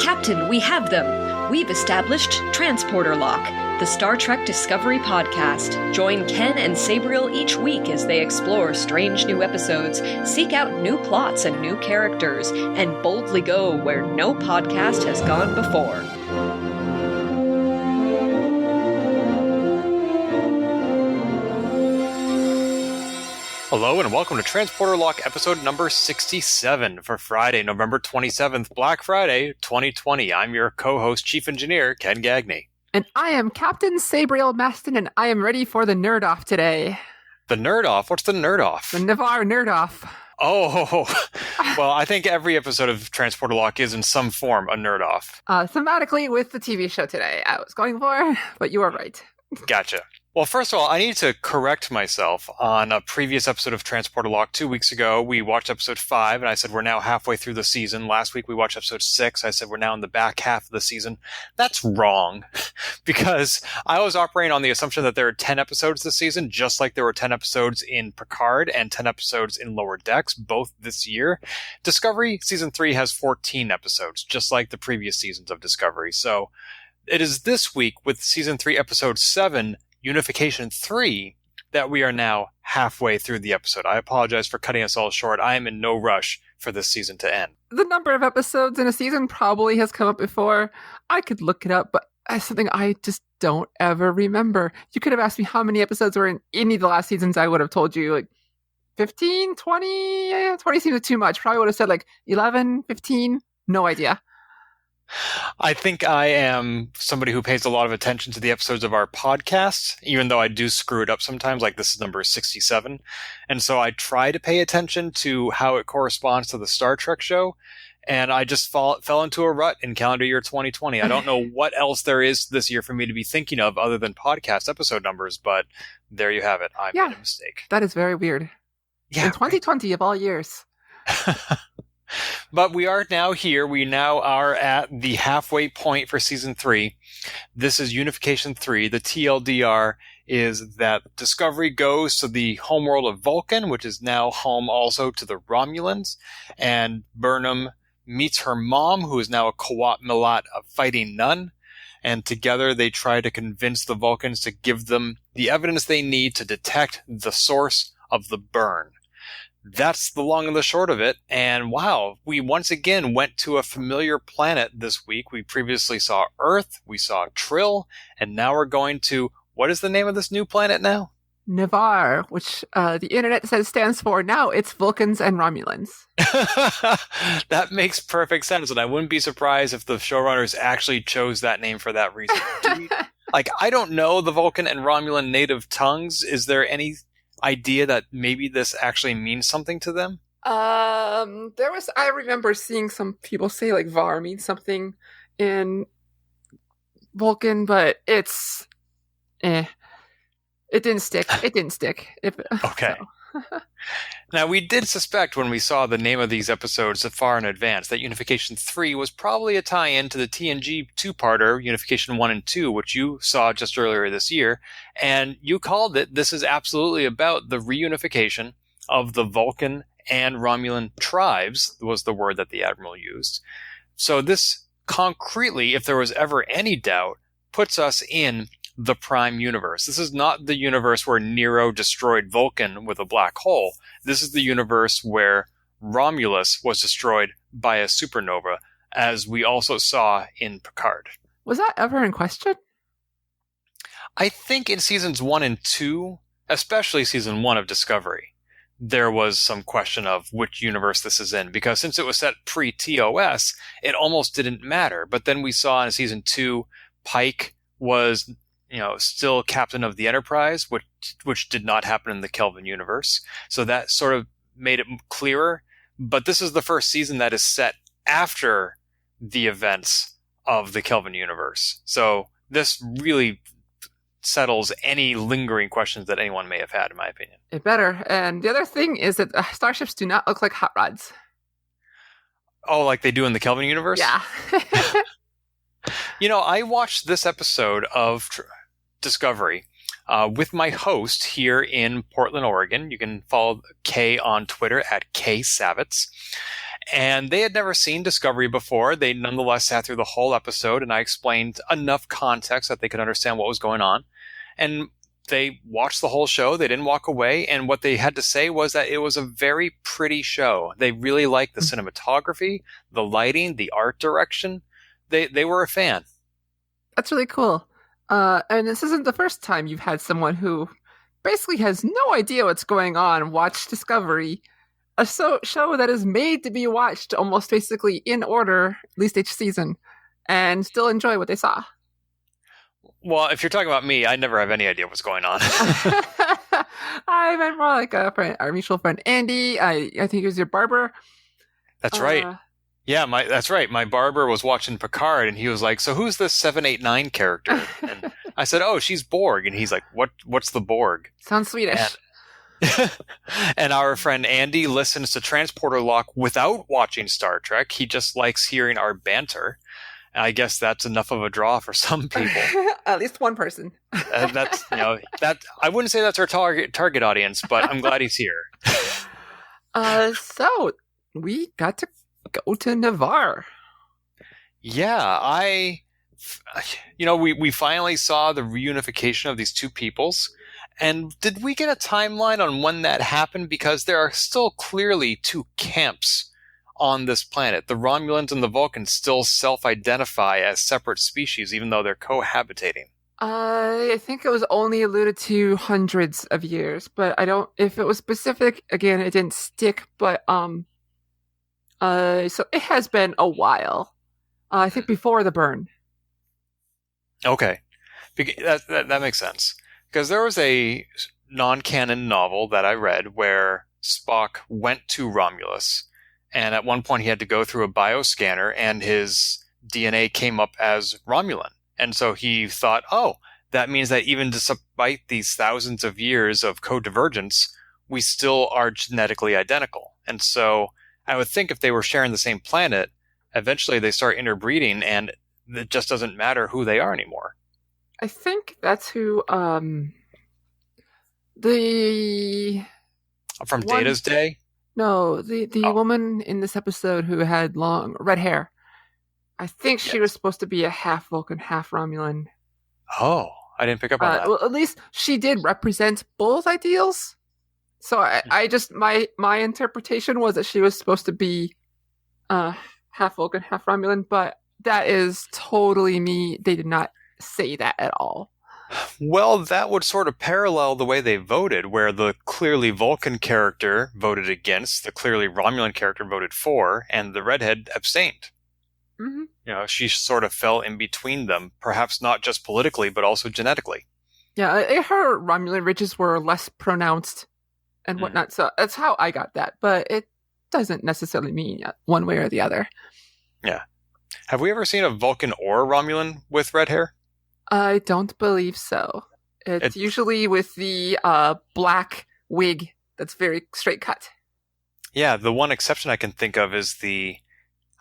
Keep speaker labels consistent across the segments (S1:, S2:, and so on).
S1: Captain, we have them. We've established Transporter Lock, the Star Trek Discovery podcast. Join Ken and Sabriel each week as they explore strange new episodes, seek out new plots and new characters, and boldly go where no podcast has gone before.
S2: Hello and welcome to Transporter Lock episode number 67 for Friday, November 27th, Black Friday 2020. I'm your co-host, Chief Engineer, Ken Gagney.
S3: And I am Captain Sabriel Maston, and I am ready for the Nerd Off today.
S2: The Nerd Off? What's the Nerd Off?
S3: The Navarre Nerd Off.
S2: Oh, well, I think every episode of Transporter Lock is in some form a Nerd Off.
S3: Thematically with the TV show today I was going for, but you are right.
S2: Gotcha. Well, first of all, I need to correct myself. On a previous episode of Transporter Lock 2 weeks ago, we watched episode 5, and I said we're now halfway through the season. Last week we watched episode 6. I said we're now in the back half of the season. That's wrong, because I was operating on the assumption that there are 10 episodes this season, just like there were 10 episodes in Picard and 10 episodes in Lower Decks, both this year. Discovery Season 3 has 14 episodes, just like the previous seasons of Discovery. So it is this week with Season 3, Episode 7, Unification 3, that we are now halfway through the episode. I apologize for cutting us all short. I am in no rush for this season to end.
S3: The number of episodes in a season probably has come up before. I could look it up, but it's something I just don't ever remember. You could have asked me how many episodes were in any of the last seasons. I would have told you like 15, 20. 20 seems too much. Probably would have said like 11, 15. No idea.
S2: I think I am somebody who pays a lot of attention to the episodes of our podcast, even though I do screw it up sometimes, like this is number 67. And so I try to pay attention to how it corresponds to the Star Trek show, and I just fell into a rut in calendar year 2020. I don't know what else there is this year for me to be thinking of other than podcast episode numbers, but there you have it. I made a mistake.
S3: That is very weird.
S2: Yeah,
S3: in 2020 right? Of all years.
S2: But we are now here. We now are at the halfway point for Season 3. This is Unification 3. The TLDR is that Discovery goes to the homeworld of Vulcan, which is now home also to the Romulans. And Burnham meets her mom, who is now a Qowat Milat, a fighting nun. And together they try to convince the Vulcans to give them the evidence they need to detect the source of the burn. That's the long and the short of it. And wow, we once again went to a familiar planet this week. We previously saw Earth, we saw Trill, and now we're going to, what is the name of this new planet now?
S3: Navarre, which the internet says stands for, now it's Vulcans and Romulans.
S2: That makes perfect sense, and I wouldn't be surprised if the showrunners actually chose that name for that reason. I don't know the Vulcan and Romulan native tongues. Is there any idea that maybe this actually means something to them?
S3: I remember seeing some people say like Var means something in Vulcan, but it's it didn't stick.
S2: Okay. So. Now, we did suspect when we saw the name of these episodes far in advance that Unification 3 was probably a tie-in to the TNG two-parter, Unification 1 and 2, which you saw just earlier this year, and you called it, this is absolutely about the reunification of the Vulcan and Romulan tribes, was the word that the Admiral used. So this concretely, if there was ever any doubt, puts us in the Prime universe. This is not the universe where Nero destroyed Vulcan with a black hole. This is the universe where Romulus was destroyed by a supernova, as we also saw in Picard.
S3: Was that ever in question?
S2: I think in seasons 1 and 2, especially season 1 of Discovery, there was some question of which universe this is in, because since it was set pre-TOS, it almost didn't matter. But then we saw in season 2, Pike was still captain of the Enterprise, which did not happen in the Kelvin universe. So that sort of made it clearer. But this is the first season that is set after the events of the Kelvin universe. So this really settles any lingering questions that anyone may have had, in my opinion.
S3: It better. And the other thing is that starships do not look like hot rods.
S2: Oh, like they do in the Kelvin universe?
S3: Yeah.
S2: I watched this episode of Discovery with my host here in Portland, Oregon. You can follow Kay on Twitter at @KSavitz. And they had never seen Discovery before. They nonetheless sat through the whole episode, and I explained enough context that they could understand what was going on. And they watched the whole show. They didn't walk away. And what they had to say was that it was a very pretty show. They really liked the cinematography, the lighting, the art direction. They were a fan. That's
S3: really cool. And this isn't the first time you've had someone who basically has no idea what's going on watch Discovery, a show that is made to be watched almost basically in order, at least each season, and still enjoy what they saw.
S2: Well, if you're talking about me, I never have any idea what's going on.
S3: I meant more like a friend, our mutual friend Andy. I think he was your barber.
S2: That's right. Yeah, that's right. My barber was watching Picard, and he was like, "So who's this 789 character?" And I said, "Oh, she's Borg." And he's like, "What's the Borg?"
S3: Sounds Swedish.
S2: And our friend Andy listens to Transporter Lock without watching Star Trek. He just likes hearing our banter. And I guess that's enough of a draw for some people.
S3: At least one person.
S2: That's that. I wouldn't say that's our target audience, but I'm glad he's here.
S3: So we got to go to Navarre.
S2: Yeah, we finally saw the reunification of these two peoples. And did we get a timeline on when that happened? Because there are still clearly two camps on this planet. The Romulans and the Vulcans still self-identify as separate species, even though they're cohabitating.
S3: I think it was only alluded to hundreds of years, but I don't. If it was specific, again, it didn't stick. But so it has been a while. I think before the burn.
S2: Okay, that makes sense. Because there was a non-canon novel that I read where Spock went to Romulus, and at one point he had to go through a bioscanner, and his DNA came up as Romulan. And so he thought, oh, that means that even despite these thousands of years of co-divergence, we still are genetically identical. And so I would think if they were sharing the same planet, eventually they start interbreeding, and it just doesn't matter who they are anymore.
S3: I think that's who from
S2: Data's day?
S3: No, the woman in this episode who had long red hair. I think she was supposed to be a half Vulcan, half Romulan.
S2: Oh, I didn't pick up on that.
S3: Well, at least she did represent both ideals. So I just my interpretation was that she was supposed to be half Vulcan, half Romulan, but that is totally me. They did not say that at all.
S2: Well, that would sort of parallel the way they voted, where the clearly Vulcan character voted against, the clearly Romulan character voted for, and the redhead abstained.
S3: Mm-hmm.
S2: She sort of fell in between them, perhaps not just politically, but also genetically.
S3: Yeah, her Romulan ridges were less pronounced and whatnot, so that's how I got that, but it doesn't necessarily mean one way or the other.
S2: Yeah. Have we ever seen a Vulcan or Romulan with red hair?
S3: I don't believe so. It's usually with the black wig that's very straight cut.
S2: Yeah, the one exception I can think of is the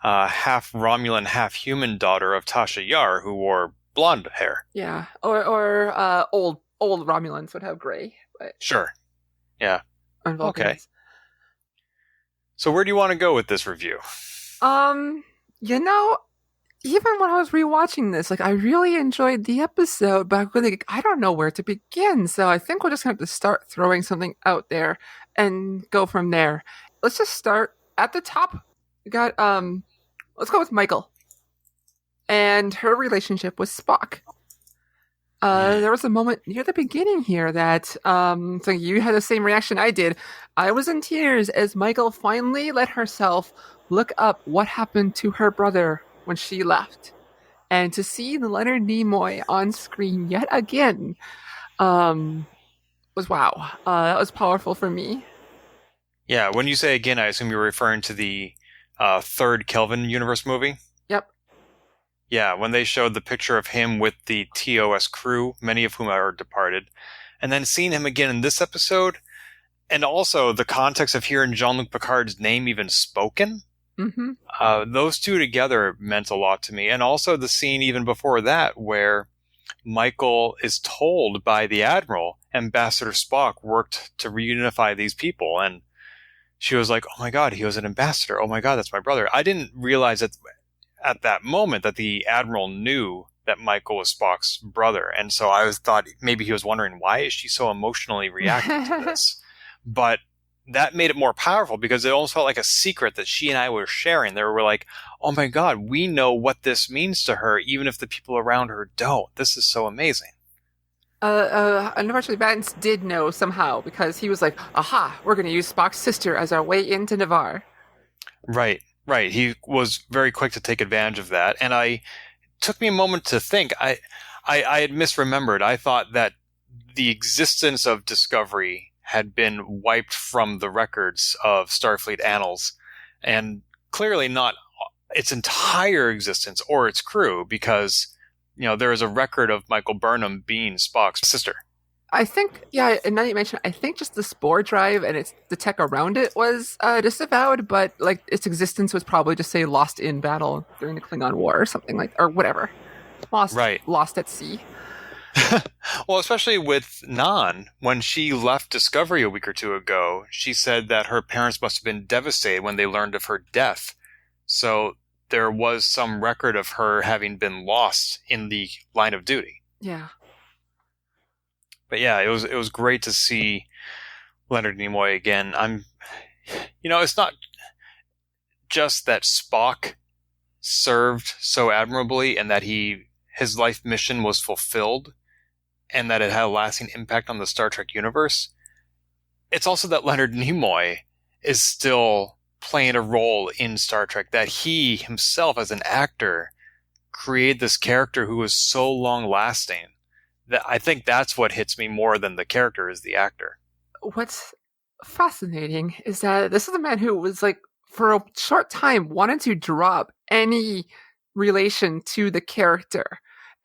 S2: half Romulan, half human daughter of Tasha Yar, who wore blonde hair.
S3: Yeah, or old Romulans would have gray. But
S2: sure. Yeah.
S3: Okay.
S2: So where do you want to go with this review?
S3: Even when I was rewatching this, I really enjoyed the episode, but I don't know where to begin. So I think we're just going to have to start throwing something out there and go from there. Let's just start at the top. We got, let's go with Michael and her relationship with Spock. There was a moment near the beginning here that, so you had the same reaction I did. I was in tears as Michael finally let herself look up what happened to her brother when she left. And to see Leonard Nimoy on screen yet again, was wow. That was powerful for me.
S2: Yeah, when you say again, I assume you're referring to the third Kelvin universe movie?
S3: Yep.
S2: Yeah, when they showed the picture of him with the TOS crew, many of whom are departed, and then seeing him again in this episode, and also the context of hearing Jean-Luc Picard's name even spoken, those two together meant a lot to me. And also the scene even before that where Michael is told by the Admiral, Ambassador Spock worked to reunify these people, and she was like, oh my God, he was an ambassador. Oh my God, that's my brother. I didn't realize that at that moment that the Admiral knew that Michael was Spock's brother. And so I thought maybe he was wondering, why is she so emotionally reacting to this? But that made it more powerful because it almost felt like a secret that she and I were sharing. They were like, oh my God, we know what this means to her, even if the people around her don't. This is so amazing.
S3: Unfortunately, Vance did know somehow because he was like, aha, we're going to use Spock's sister as our way into Navarre.
S2: Right. He was very quick to take advantage of that. And it took me a moment to think. I had misremembered. I thought that the existence of Discovery had been wiped from the records of Starfleet annals, and clearly not its entire existence or its crew, because there is a record of Michael Burnham being Spock's sister.
S3: I think, yeah, and now that you mentioned, I think just the spore drive and the tech around it was disavowed, but like its existence was probably just say lost in battle during the Klingon War or something or whatever, lost at sea.
S2: Well, especially with Nan, when she left Discovery a week or two ago, she said that her parents must have been devastated when they learned of her death. So there was some record of her having been lost in the line of duty.
S3: Yeah.
S2: But yeah, it was great to see Leonard Nimoy again. It's not just that Spock served so admirably and that his life mission was fulfilled and that it had a lasting impact on the Star Trek universe. It's also that Leonard Nimoy is still playing a role in Star Trek, that he himself as an actor created this character who was so long lasting that I think that's what hits me more than the character is the actor.
S3: What's fascinating is that this is a man who was like, for a short time, wanted to drop any relation to the character.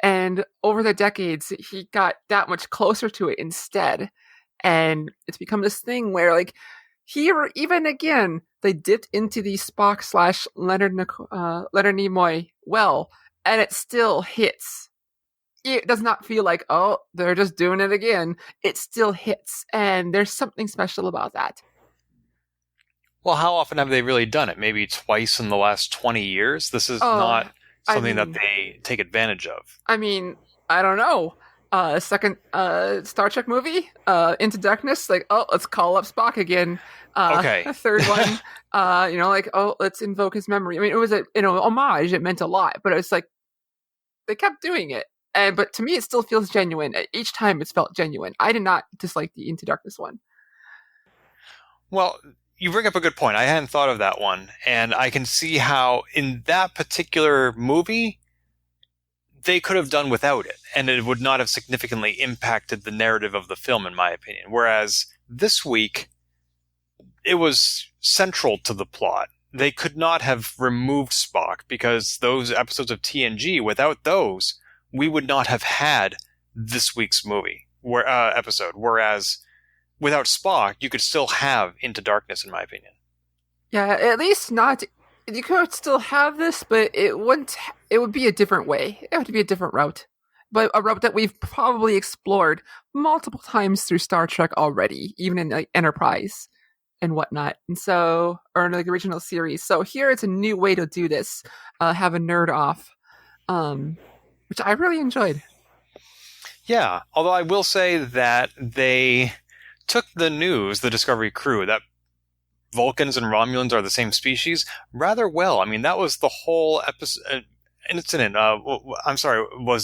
S3: And over the decades, he got that much closer to it instead. And it's become this thing where, like, here, even again, they dipped into the Spock / Leonard Nimoy well, and it still hits. It does not feel like, oh, they're just doing it again. It still hits, and there's something special about that.
S2: Well, how often have they really done it? Maybe twice in the last 20 years? This is not something that they take advantage of.
S3: I mean, I don't know. Second Star Trek movie, Into Darkness, like, oh, let's call up Spock again.
S2: Okay.
S3: Third one, like, oh, let's invoke his memory. I mean, it was a homage. It meant a lot, but it's like they kept doing it. But to me, it still feels genuine. Each time it's felt genuine. I did not dislike the Into Darkness one.
S2: Well, you bring up a good point. I hadn't thought of that one. And I can see how in that particular movie, they could have done without it. And it would not have significantly impacted the narrative of the film, in my opinion. Whereas this week, it was central to the plot. They could not have removed Spock because those episodes of TNG, without those, we would not have had this week's episode. Whereas without Spock, you could still have Into Darkness, in my opinion.
S3: Yeah, at least not. You could still have this, but it wouldn't. It would be a different way. It would be a different route, but a route that we've probably explored multiple times through Star Trek already, even in like Enterprise and whatnot. And so, or in the original series. So here, it's a new way to do this. Have a nerd off, which I really enjoyed.
S2: Yeah, although I will say that they took the news, the Discovery crew, that Vulcans and Romulans are the same species, rather well. I mean, that was the whole incident. I'm sorry, what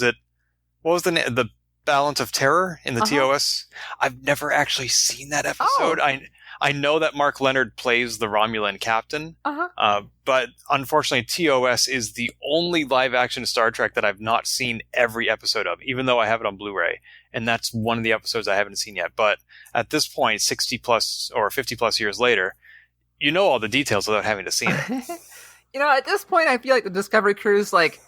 S2: was the Balance of Terror in the TOS? I've never actually seen that episode.
S3: Oh.
S2: I know that Mark Leonard plays the Romulan captain, but unfortunately TOS is the only live-action Star Trek that I've not seen every episode of, even though I have it on Blu-ray, and that's one of the episodes I haven't seen yet. But at this point, 60-plus or 50-plus years later, you know all the details without having to see it.
S3: At this point, I feel like the Discovery crew's like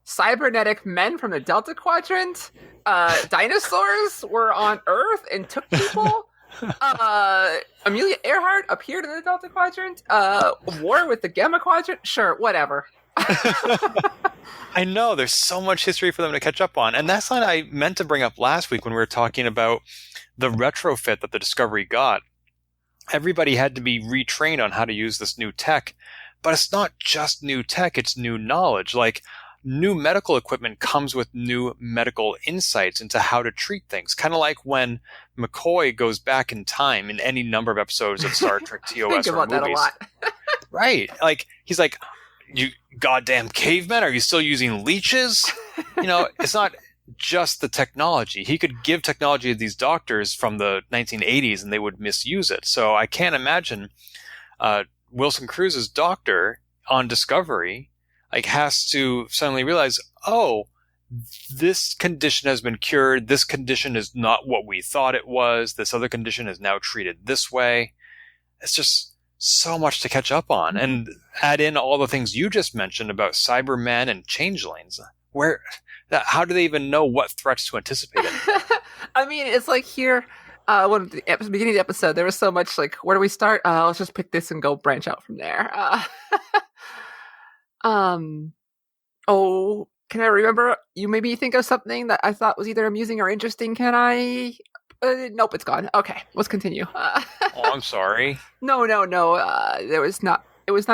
S3: cybernetic men from the Delta Quadrant, dinosaurs were on Earth and took people. Amelia Earhart appeared in the Delta Quadrant. War with the Gamma Quadrant. Sure, whatever.
S2: I know there's so much history for them to catch up on, and that's what I meant to bring up last week when we were talking about the retrofit that the Discovery got. everybody had to be retrained on how to use this new tech. But it's not just new tech, it's new knowledge. Like, new medical equipment comes with new medical insights into how to treat things. Kind of like when McCoy goes back in time in any number of episodes of Star Trek TOS
S3: Think
S2: or
S3: about
S2: movies.
S3: that a lot.
S2: Right. Like, he's like, you goddamn cavemen, are you still using leeches? It's not just the technology. He could give technology to these doctors from the 1980s and they would misuse it. So I can't imagine Wilson Cruz's doctor on Discovery has to suddenly realize, oh, this condition has been cured. This condition is not what we thought it was. This other condition is now treated this way. It's just so much to catch up on. And add in all the things you just mentioned about Cybermen and changelings. How do they even know what threats to anticipate?
S3: I mean, it's like here, when the beginning of the episode, there was so much like, where do we start? Let's just pick this and go branch out from there. Can I remember? You made me think of something that I thought was either amusing or interesting. Can I? Nope, it's gone. Okay, let's continue.
S2: Oh, I'm sorry.
S3: No. It was not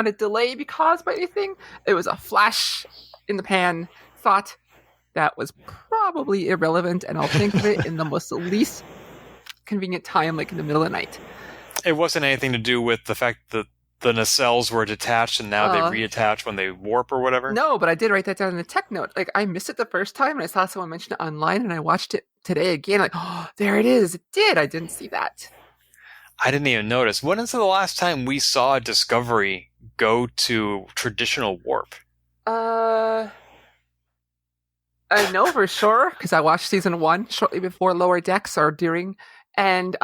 S3: a delay caused by anything. It was a flash in the pan thought that was probably irrelevant, and I'll think of it in the most least convenient time, like in the middle of the night.
S2: It wasn't anything to do with the fact that the nacelles were detached and now they reattach when they warp or whatever?
S3: No, but I did write that down in the tech note. Like, I missed it the first time, and I saw someone mention it online, and I watched it today again. Like, oh, there it is. It did. I didn't see that.
S2: I didn't even notice. When is the last time we saw Discovery go to traditional warp?
S3: I know for sure, because I watched season 1 shortly before Lower Decks, or during, and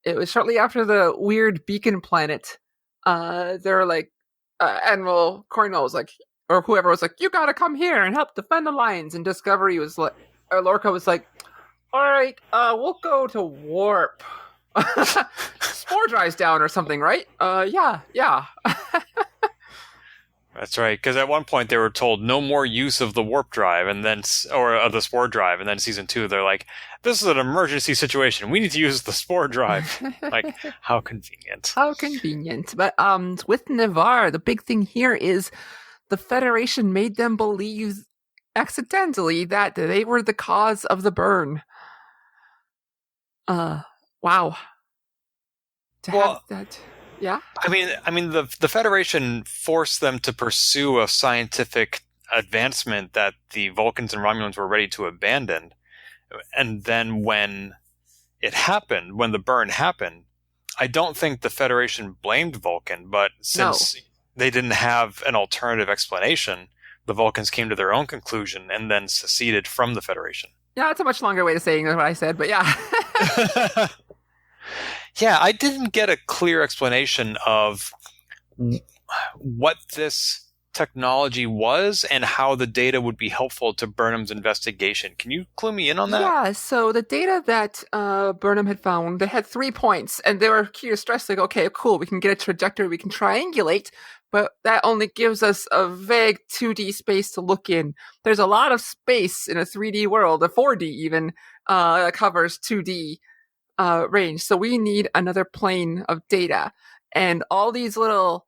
S3: it was shortly after the weird beacon planet. They're like, Admiral Cornwell was like, or whoever was like, you gotta come here and help defend the lines. And Discovery was like, or Lorca was like, all right, we'll go to warp. Spore drive's down or something, right? Yeah.
S2: That's right, because at one point they were told no more use of the warp drive, or of the spore drive, and then season 2 they're like, this is an emergency situation. We need to use the spore drive. Like, how convenient.
S3: How convenient. But with Navarre, the big thing here is the Federation made them believe accidentally that they were the cause of the burn. Wow. Have that. Yeah.
S2: I mean, the Federation forced them to pursue a scientific advancement that the Vulcans and Romulans were ready to abandon, and then when the burn happened, I don't think the Federation blamed Vulcan, but since they didn't have an alternative explanation, the Vulcans came to their own conclusion and then seceded from the Federation.
S3: Yeah, it's a much longer way to saying what I said, but yeah.
S2: Yeah, I didn't get a clear explanation of what this technology was and how the data would be helpful to Burnham's investigation. Can you clue me in on that?
S3: Yeah, so the data that Burnham had found, they had 3 points, and they were curious, stressed, like, okay, cool, we can get a trajectory, we can triangulate, but that only gives us a vague 2D space to look in. There's a lot of space in a 3D world, a 4D even, that covers 2D range. So we need another plane of data. And all these little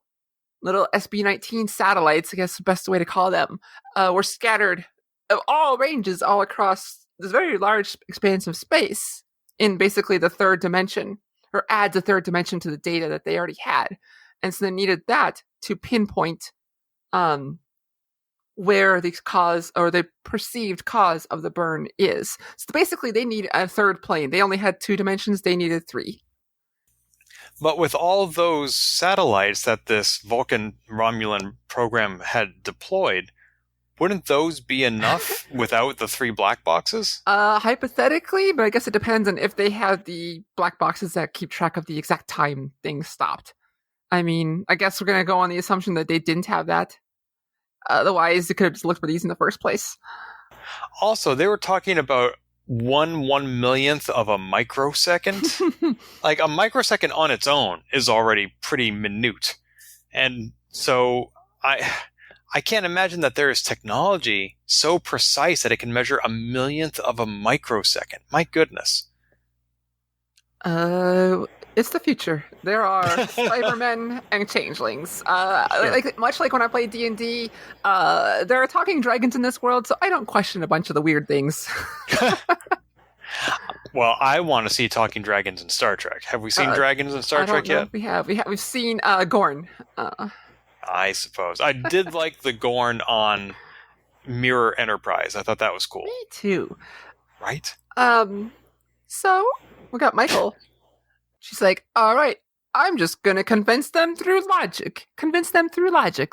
S3: SB-19 satellites, I guess the best way to call them, were scattered of all ranges all across this very large expanse of space in basically the third dimension, or adds a third dimension to the data that they already had. And so they needed that to pinpoint where the cause, or the perceived cause of the burn is. So basically they need a third plane. They only had 2 dimensions, they needed 3.
S2: But with all those satellites that this Vulcan-Romulan program had deployed, wouldn't those be enough without the 3 black boxes?
S3: Hypothetically, but I guess it depends on if they have the black boxes that keep track of the exact time things stopped. I mean, I guess we're going to go on the assumption that they didn't have that. Otherwise, they could have just looked for these in the first place.
S2: Also, they were talking about 1/1,000,000th of a microsecond. Like, a microsecond on its own is already pretty minute. And so I can't imagine that there is technology so precise that it can measure 1/1,000,000th of a microsecond. My goodness.
S3: It's the future. There are Cybermen and changelings.
S2: Sure.
S3: Much like when I played D&D, there are talking dragons in this world, so I don't question a bunch of the weird things.
S2: Well, I want to see talking dragons in Star Trek. Have we seen dragons in Star Trek yet?
S3: We've seen Gorn.
S2: I suppose. I did like the Gorn on Mirror Enterprise. I thought that was cool.
S3: Me too.
S2: Right?
S3: So we got Michael. She's like, all right, I'm just going to convince them through logic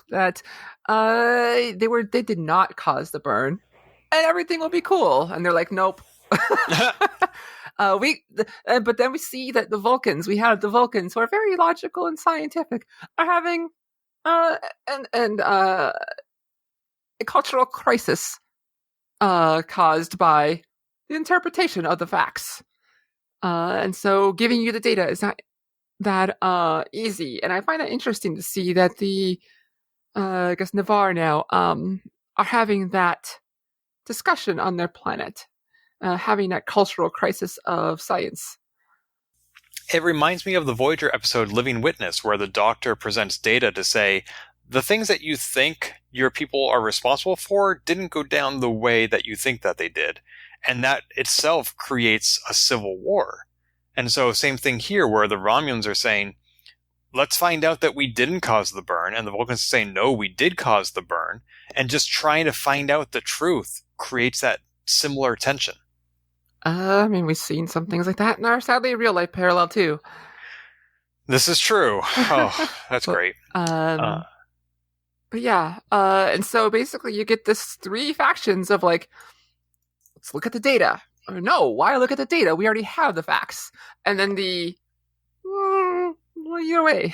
S3: that they did not cause the burn and everything will be cool. And they're like, nope. But then we see that the Vulcans who are very logical and scientific are having a cultural crisis caused by the interpretation of the facts. And so giving you the data is not that easy. And I find it interesting to see that the I guess Navarre now are having that discussion on their planet, having that cultural crisis of science.
S2: It reminds me of the Voyager episode Living Witness, where the Doctor presents data to say, the things that you think your people are responsible for didn't go down the way that you think that they did. And that itself creates a civil war. And so same thing here, where the Romulans are saying, let's find out that we didn't cause the burn. And the Vulcans are saying, no, we did cause the burn. And just trying to find out the truth creates that similar tension.
S3: I mean, we've seen some things like that in our sadly real life parallel too.
S2: This is true. Oh, that's great.
S3: But yeah, and so basically you get this three factions of like, let's look at the data. Or no, why look at the data? We already have the facts. And then your way.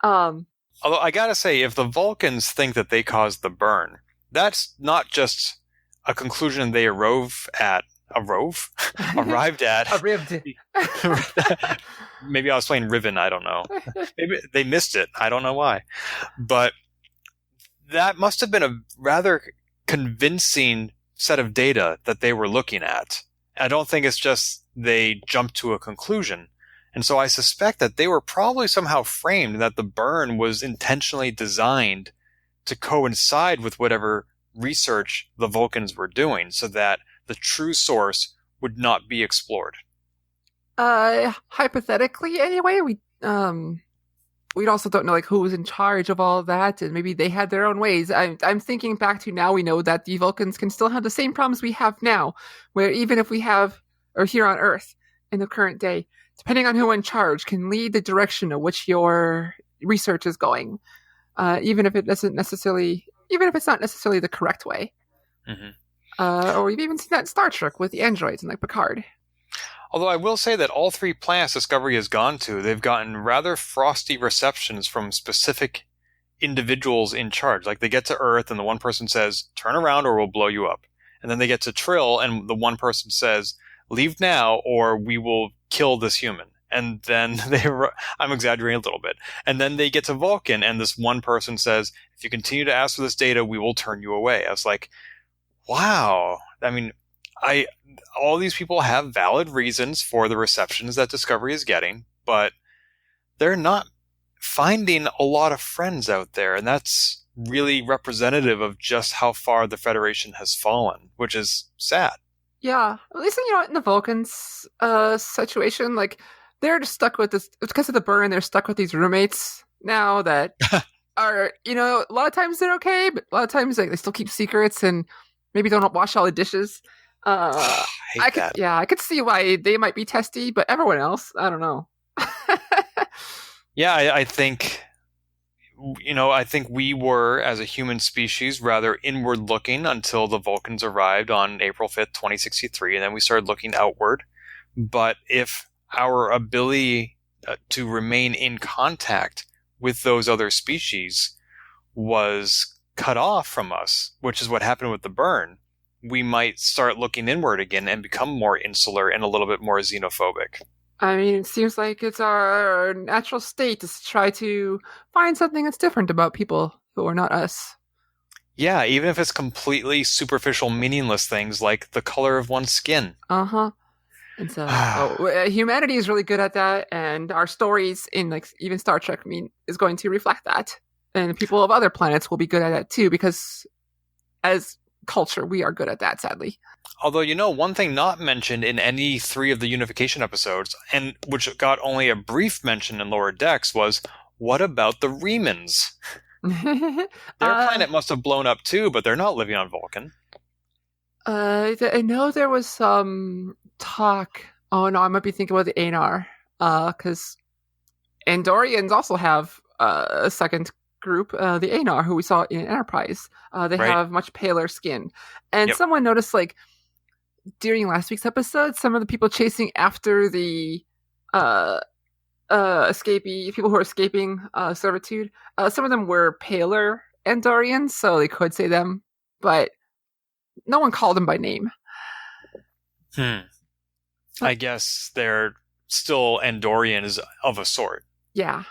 S2: Although I gotta say, if the Vulcans think that they caused the burn, that's not just a conclusion they arrived at. Maybe I was playing Riven, I don't know. Maybe they missed it. I don't know why. But that must have been a rather convincing set of data that they were looking at. I don't think it's just they jumped to a conclusion. And so I suspect that they were probably somehow framed that the burn was intentionally designed to coincide with whatever research the Vulcans were doing, so that the true source would not be explored.
S3: Hypothetically, anyway, we also don't know like who was in charge of all of that, and maybe they had their own ways. I'm thinking back to now we know that the Vulcans can still have the same problems we have now, where even if we have, or here on Earth in the current day, depending on who in charge, can lead the direction of which your research is going, even if it's not necessarily the correct way.
S2: Mm-hmm.
S3: Or we've even seen that in Star Trek with the androids and like Picard.
S2: Although I will say that all three planets Discovery has gone to, they've gotten rather frosty receptions from specific individuals in charge. Like they get to Earth and the one person says, turn around or we'll blow you up. And then they get to Trill and the one person says, leave now or we will kill this human. And then I'm exaggerating a little bit. And then they get to Vulcan and this one person says, if you continue to ask for this data, we will turn you away. I was like, wow. I mean, all these people have valid reasons for the receptions that Discovery is getting, but they're not finding a lot of friends out there. And that's really representative of just how far the Federation has fallen, which is sad.
S3: Yeah. At least, in the Vulcans situation, like, they're just stuck with this. It's because of the burn, they're stuck with these roommates now that are, a lot of times they're okay, but a lot of times like, they still keep secrets and maybe don't wash all the dishes. I could see why they might be testy, but everyone else, I don't know.
S2: Yeah, I think, I think we were, as a human species, rather inward looking until the Vulcans arrived on April 5th, 2063, and then we started looking outward. But if our ability to remain in contact with those other species was cut off from us, which is what happened with the burn, we might start looking inward again and become more insular and a little bit more xenophobic.
S3: I mean, it seems like it's our natural state to try to find something that's different about people who are not us.
S2: Yeah, even if it's completely superficial, meaningless things like the color of one's skin.
S3: Uh-huh. And so humanity is really good at that, and our stories in like even Star Trek is going to reflect that. And people of other planets will be good at that too, because as culture, we are good at that, sadly.
S2: Although, one thing not mentioned in any 3 of the Unification episodes, and which got only a brief mention in Lower Decks, was, what about the Remans? Their planet must have blown up too, but they're not living on Vulcan.
S3: I know there was some talk. Oh no, I might be thinking about the Anar, because Andorians also have a second group, the Anar, who we saw in Enterprise. They have much paler skin, and someone noticed, like, during last week's episode, some of the people chasing after the people who are escaping servitude, some of them were paler Andorians, so they could say them, but no one called them by name.
S2: I guess they're still Andorians of a sort.
S3: Yeah.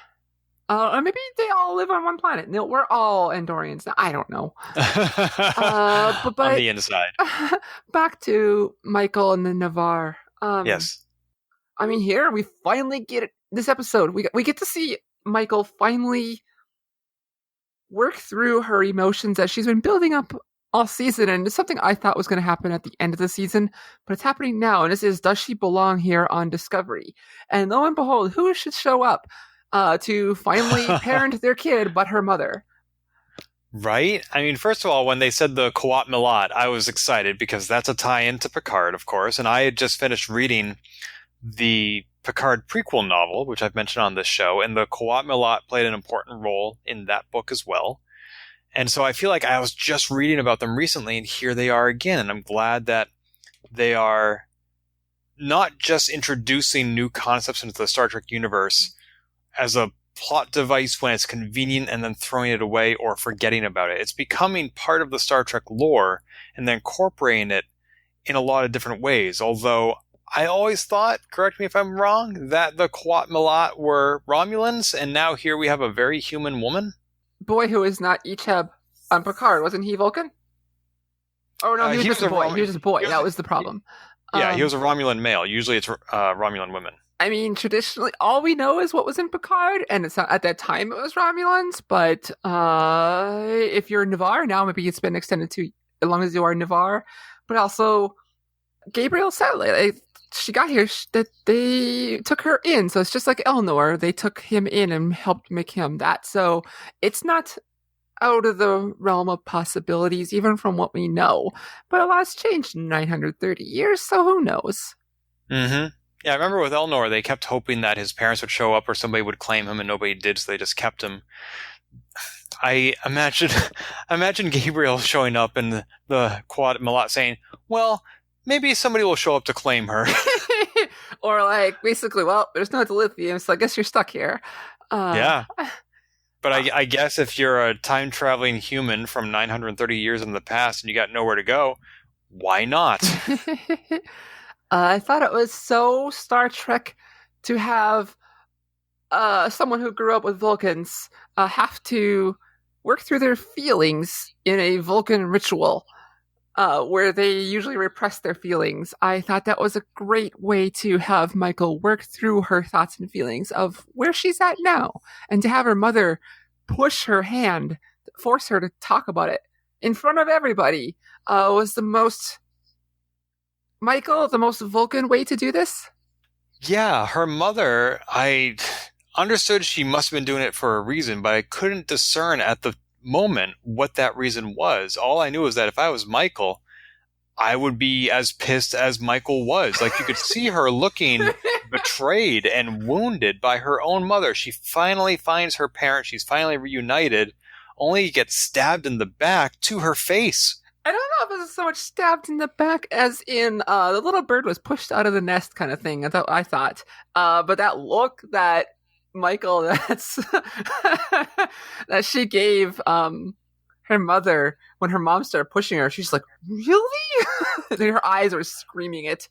S3: Or maybe they all live on one planet. No, we're all Andorians now. I don't know. But
S2: on the inside.
S3: Back to Michael and the Navarre.
S2: Yes.
S3: I mean, here we finally get it. This episode, we get to see Michael finally work through her emotions that she's been building up all season, and it's something I thought was going to happen at the end of the season, but it's happening now, and this is, does she belong here on Discovery? And lo and behold, who should show up to finally parent their kid but her mother?
S2: Right? I mean, first of all, when they said the Qowat Milat, I was excited because that's a tie-in to Picard, of course, and I had just finished reading the Picard prequel novel, which I've mentioned on this show, and the Qowat Milat played an important role in that book as well. And so I feel like I was just reading about them recently, and here they are again. And I'm glad that they are not just introducing new concepts into the Star Trek universe as a plot device when it's convenient and then throwing it away or forgetting about it. It's becoming part of the Star Trek lore and then incorporating it in a lot of different ways. Although I always thought, correct me if I'm wrong, that the Qowat Milat were Romulans, and now here we have a very human woman.
S3: Boy who is not Icheb on Picard. Wasn't he Vulcan? Oh, no, he was just a boy. He was just a boy. That was the problem.
S2: Yeah, he was a Romulan male. Usually it's Romulan women.
S3: I mean, traditionally, all we know is what was in Picard, and it's not, at that time it was Romulans, but if you're Navarre now, maybe it's been extended to as long as you are Navarre. But also, Gabriel said, like, she got here, that they took her in, so it's just like Elnor, they took him in and helped make him that. So it's not out of the realm of possibilities, even from what we know. But a lot's changed in 930 years, so who knows?
S2: Mm-hmm. Yeah, I remember with Elnor, they kept hoping that his parents would show up or somebody would claim him, and nobody did, so they just kept him. I imagine Gabriel showing up in the Qowat Milat saying, well, maybe somebody will show up to claim her.
S3: Or like, basically, well, there's no dilithium, so I guess you're stuck here.
S2: Yeah. But I guess if you're a time-traveling human from 930 years in the past and you got nowhere to go, why not?
S3: I thought it was so Star Trek to have someone who grew up with Vulcans have to work through their feelings in a Vulcan ritual. Where they usually repress their feelings. I thought that was a great way to have Michael work through her thoughts and feelings of where she's at now, and to have her mother push her hand, force her to talk about it in front of everybody, was the most Vulcan way to do this.
S2: Yeah, her mother, I understood she must have been doing it for a reason, but I couldn't discern at the moment what that reason was. All I knew was that if I was Michael, I would be as pissed as Michael was. Like, you could see her looking betrayed and wounded by her own mother. She finally finds her parents. She's finally reunited, only to get stabbed in the back to her face.
S3: I don't know if it was so much stabbed in the back as in the little bird was pushed out of the nest kind of thing. I thought. But that look that Michael, that she gave her mother when her mom started pushing her, she's like, really? Her eyes were screaming it.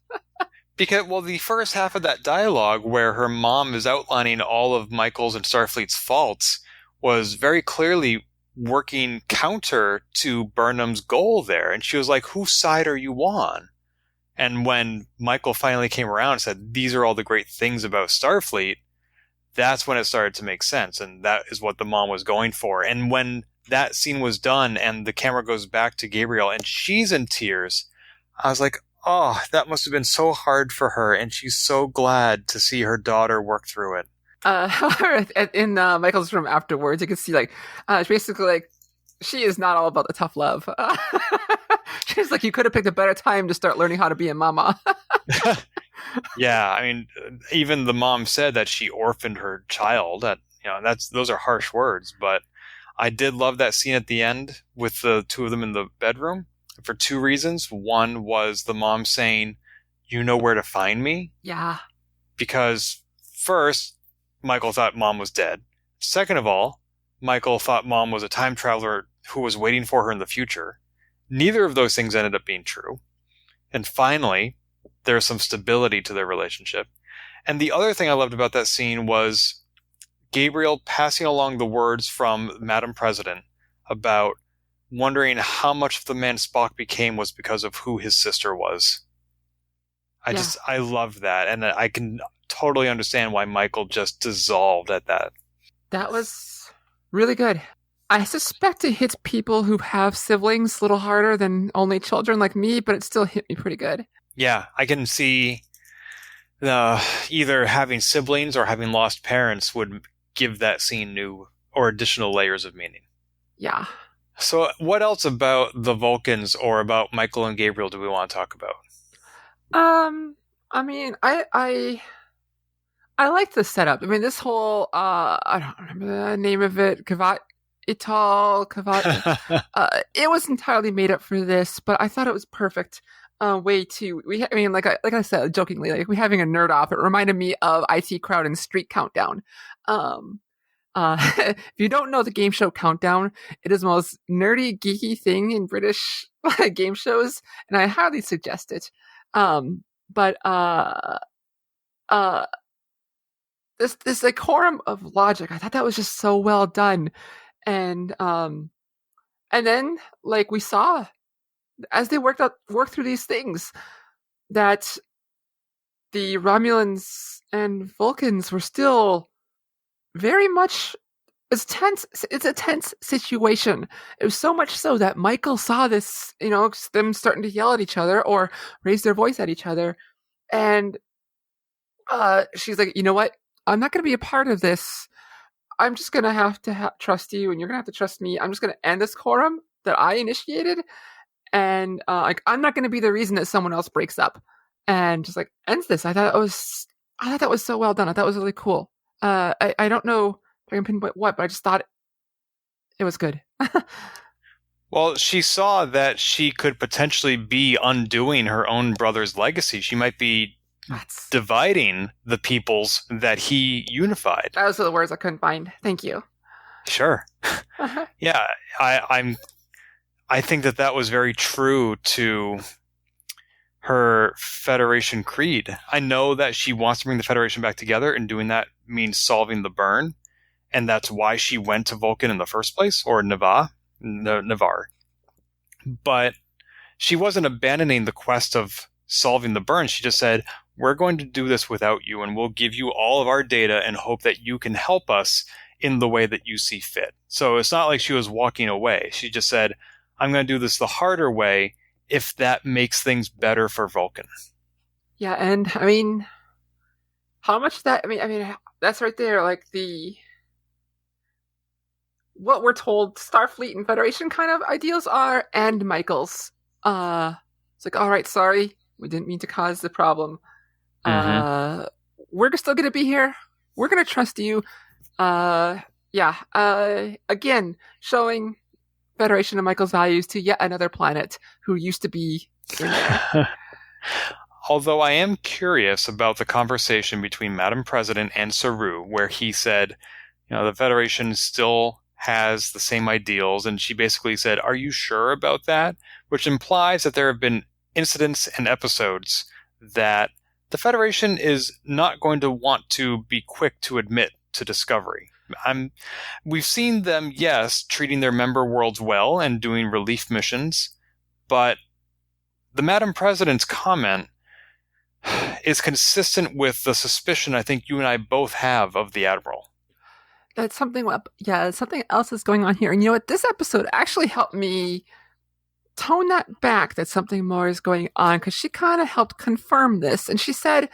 S2: Because, well, the first half of that dialogue where her mom is outlining all of Michael's and Starfleet's faults was very clearly working counter to Burnham's goal there. And she was like, whose side are you on? And when Michael finally came around and said, these are all the great things about Starfleet, that's when it started to make sense. And that is what the mom was going for. And when that scene was done and the camera goes back to Gabriel and she's in tears, I was like, oh, that must have been so hard for her. And she's so glad to see her daughter work through it.
S3: In Michael's room afterwards, you can see basically like she is not all about the tough love. She's like, you could have picked a better time to start learning how to be a mama.
S2: Yeah, I mean, even the mom said that she orphaned her child. Those are harsh words, but I did love that scene at the end with the two of them in the bedroom for two reasons. One was the mom saying, "You know where to find me."
S3: Yeah.
S2: Because first, Michael thought mom was dead. Second of all, Michael thought mom was a time traveler who was waiting for her in the future. Neither of those things ended up being true. And finally, there's some stability to their relationship. And the other thing I loved about that scene was Gabriel passing along the words from Madam President about wondering how much of the man Spock became was because of who his sister was. I loved that. And I can totally understand why Michael just dissolved at that.
S3: That was really good. I suspect it hits people who have siblings a little harder than only children like me, but it still hit me pretty good.
S2: Yeah, I can see either having siblings or having lost parents would give that scene new or additional layers of meaning.
S3: Yeah.
S2: So what else about the Vulcans or about Michael and Gabriel do we want to talk about?
S3: I mean, I like the setup. I mean, this whole, I don't remember the name of it, Kavat, it was entirely made up for this, but I thought it was perfect. Way to like I said jokingly, like we having a nerd off. It reminded me of IT Crowd and Street Countdown. If you don't know the game show Countdown, it is the most nerdy, geeky thing in British game shows, and I highly suggest it. This decorum of logic, I thought that was just so well done, and then like we saw, as they worked through these things, that the Romulans and Vulcans were still very much it's tense. It's a tense situation. It was so much so that Michael saw this, them starting to yell at each other or raise their voice at each other, and she's like, you know what? I'm not going to be a part of this. I'm just going to have to trust you, and you're going to have to trust me. I'm just going to end this quorum that I initiated. And I'm not going to be the reason that someone else breaks up, and just like ends this. I thought that was so well done. I thought it was really cool. I don't know if I can pinpoint what, but I just thought it was good.
S2: Well, she saw that she could potentially be undoing her own brother's legacy. She might be dividing the peoples that he unified.
S3: Those are the words I couldn't find. Thank you.
S2: Sure. Yeah, I think that was very true to her Federation creed. I know that she wants to bring the Federation back together, and doing that means solving the burn, and that's why she went to Vulcan in the first place, or Navar. But she wasn't abandoning the quest of solving the burn. She just said, we're going to do this without you, and we'll give you all of our data and hope that you can help us in the way that you see fit. So it's not like she was walking away. She just said, I'm going to do this the harder way if that makes things better for Vulcan.
S3: Yeah, and I mean, how much that, I mean, that's right there, like what we're told Starfleet and Federation kind of ideals are, and Michael's. It's like, all right, sorry, we didn't mean to cause the problem.
S2: Mm-hmm.
S3: We're still going to be here. We're going to trust you. Again, showing Federation and Michael's values to yet another planet who used to be in there.
S2: Although I am curious about the conversation between Madam President and Saru, where he said, the Federation still has the same ideals, and she basically said, are you sure about that? Which implies that there have been incidents and episodes that the Federation is not going to want to be quick to admit to discovery. We've seen them, yes, treating their member worlds well and doing relief missions, but the Madam President's comment is consistent with the suspicion I think you and I both have of the Admiral.
S3: That's something, something else is going on here. And you know what? This episode actually helped me tone that back, that something more is going on, because she kind of helped confirm this. And she said,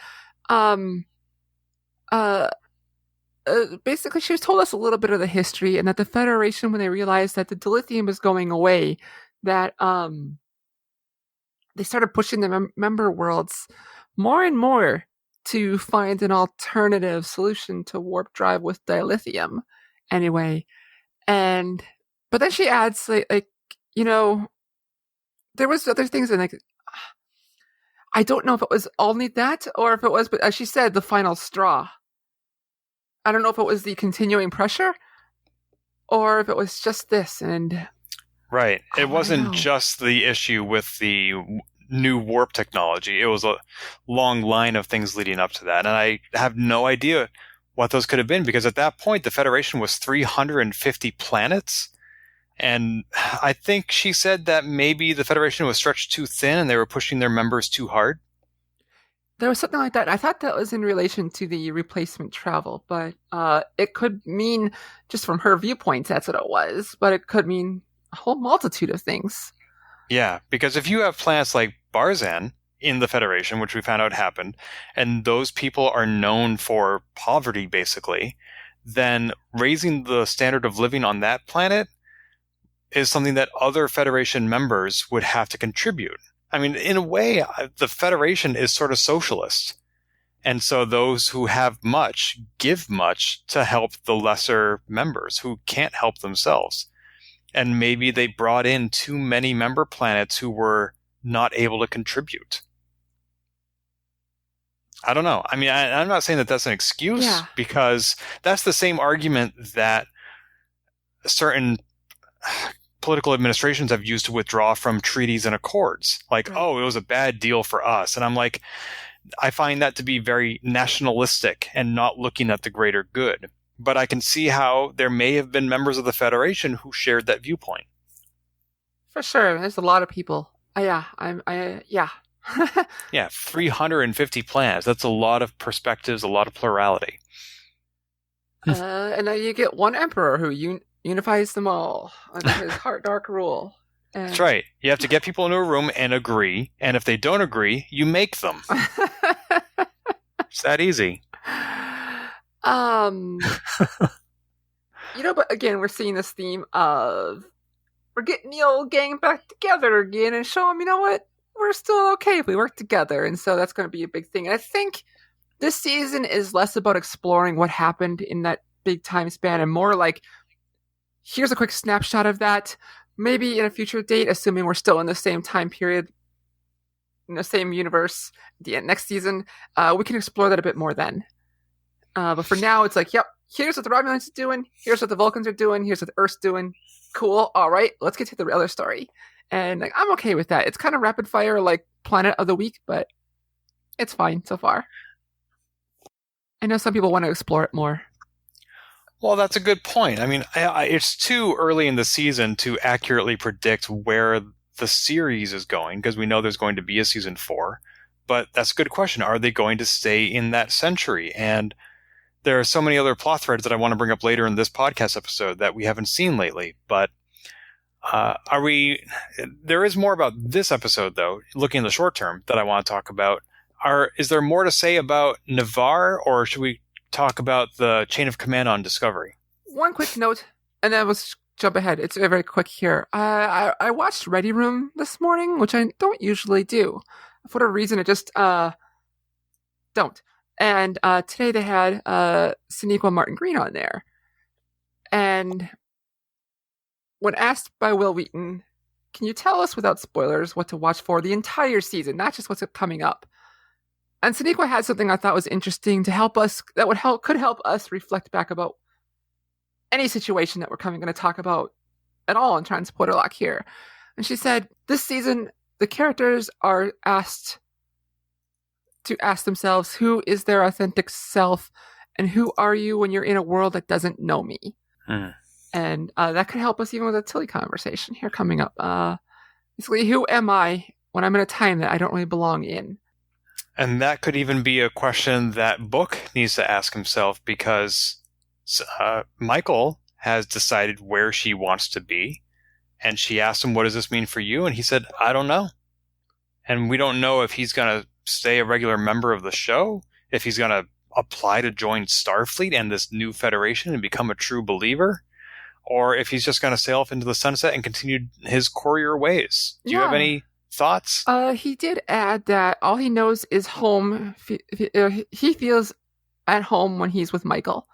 S3: basically, she told us a little bit of the history, and that the Federation, when they realized that the dilithium was going away, that they started pushing the member worlds more and more to find an alternative solution to warp drive with dilithium. Anyway, but then she adds, like you know, there was other things, and like, I don't know if it was only that, or if it was, but as she said, the final straw. I don't know if it was the continuing pressure, or if it was just this. And
S2: right, it wasn't just the issue with the new warp technology. It was a long line of things leading up to that, and I have no idea what those could have been, because at that point the Federation was 350 planets, and I think she said that maybe the Federation was stretched too thin and they were pushing their members too hard.
S3: There was something like that. I thought that was in relation to the replacement travel, but it could mean, just from her viewpoint, that's what it was, but it could mean a whole multitude of things.
S2: Yeah, because if you have planets like Barzan in the Federation, which we found out happened, and those people are known for poverty, basically, then raising the standard of living on that planet is something that other Federation members would have to contribute. I mean, in a way, the Federation is sort of socialist. And so those who have much give much to help the lesser members who can't help themselves. And maybe they brought in too many member planets who were not able to contribute. I don't know. I mean, I'm not saying that that's an excuse, because that's the same argument that certain political administrations have used to withdraw from treaties and accords. Like, it was a bad deal for us. And I'm like, I find that to be very nationalistic and not looking at the greater good. But I can see how there may have been members of the Federation who shared that viewpoint.
S3: For sure. There's a lot of people. Yeah,
S2: 350 planets. That's a lot of perspectives, a lot of plurality.
S3: And then you get one emperor who unifies them all under his heart dark rule. And
S2: that's right. You have to get people into a room and agree, and if they don't agree, you make them. It's that easy.
S3: But again, we're seeing this theme of we're getting the old gang back together again and show them, you know what, we're still okay if we work together. And so that's going to be a big thing. And I think this season is less about exploring what happened in that big time span and more like, here's a quick snapshot of that. Maybe in a future date, assuming we're still in the same time period, in the same universe, the next season, we can explore that a bit more then. But for now, it's like, yep, here's what the Romulans are doing. Here's what the Vulcans are doing. Here's what the Earth's doing. Cool. All right, let's get to the other story. And like, I'm okay with that. It's kind of rapid fire, like Planet of the Week, but it's fine so far. I know some people want to explore it more.
S2: Well, that's a good point. I mean, it's too early in the season to accurately predict where the series is going, because we know there's going to be a season 4. But that's a good question. Are they going to stay in that century? And there are so many other plot threads that I want to bring up later in this podcast episode that we haven't seen lately. But there is more about this episode, though, looking in the short term, that I want to talk about. Is there more to say about Navarre, or should we talk about the chain of command on Discovery?
S3: One quick note, and then let's jump ahead. It's very quick here. I watched Ready Room this morning, which I don't usually do. For whatever reason, I just don't. And today they had Sonequa and Martin Green on there. And when asked by Will Wheaton, can you tell us without spoilers what to watch for the entire season, not just what's coming up? And Sonequa had something I thought was interesting to help us, that could help us reflect back about any situation that we're going to talk about at all in Transporter Lock here. And she said, this season, the characters are asked to ask themselves, who is their authentic self, and who are you when you're in a world that doesn't know me? And that could help us even with a Tilly conversation here coming up. Basically, who am I when I'm in a time that I don't really belong in.
S2: And that could even be a question that Book needs to ask himself, because Michael has decided where she wants to be. And she asked him, what does this mean for you? And he said, I don't know. And we don't know if he's going to stay a regular member of the show, if he's going to apply to join Starfleet and this new Federation and become a true believer, or if he's just going to sail off into the sunset and continue his courier ways. Do you have any thoughts?
S3: He did add that all he knows is home. He feels at home when he's with Michael.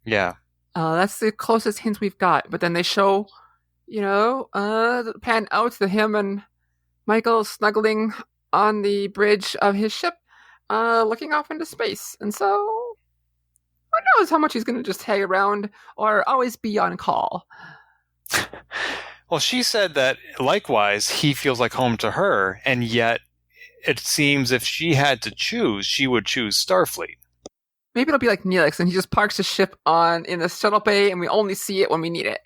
S2: Yeah.
S3: That's the closest hint we've got. But then they show, pan out to him and Michael snuggling on the bridge of his ship, looking off into space. And so, who knows how much he's going to just hang around or always be on call.
S2: Well, she said that, likewise, he feels like home to her, and yet it seems if she had to choose, she would choose Starfleet.
S3: Maybe it'll be like Neelix, and he just parks his ship in the shuttle bay, and we only see it when we need it.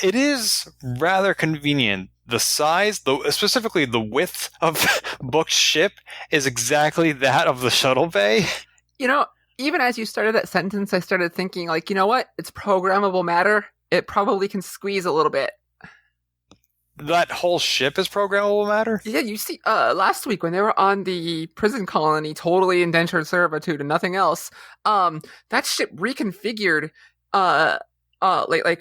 S2: It is rather convenient. The size, specifically the width of Book's ship, is exactly that of the shuttle bay.
S3: Even as you started that sentence, I started thinking, you know what? It's programmable matter. It probably can squeeze a little bit.
S2: That whole ship is programmable matter?
S3: Yeah, you see, last week when they were on the prison colony, totally indentured servitude and nothing else, that ship reconfigured,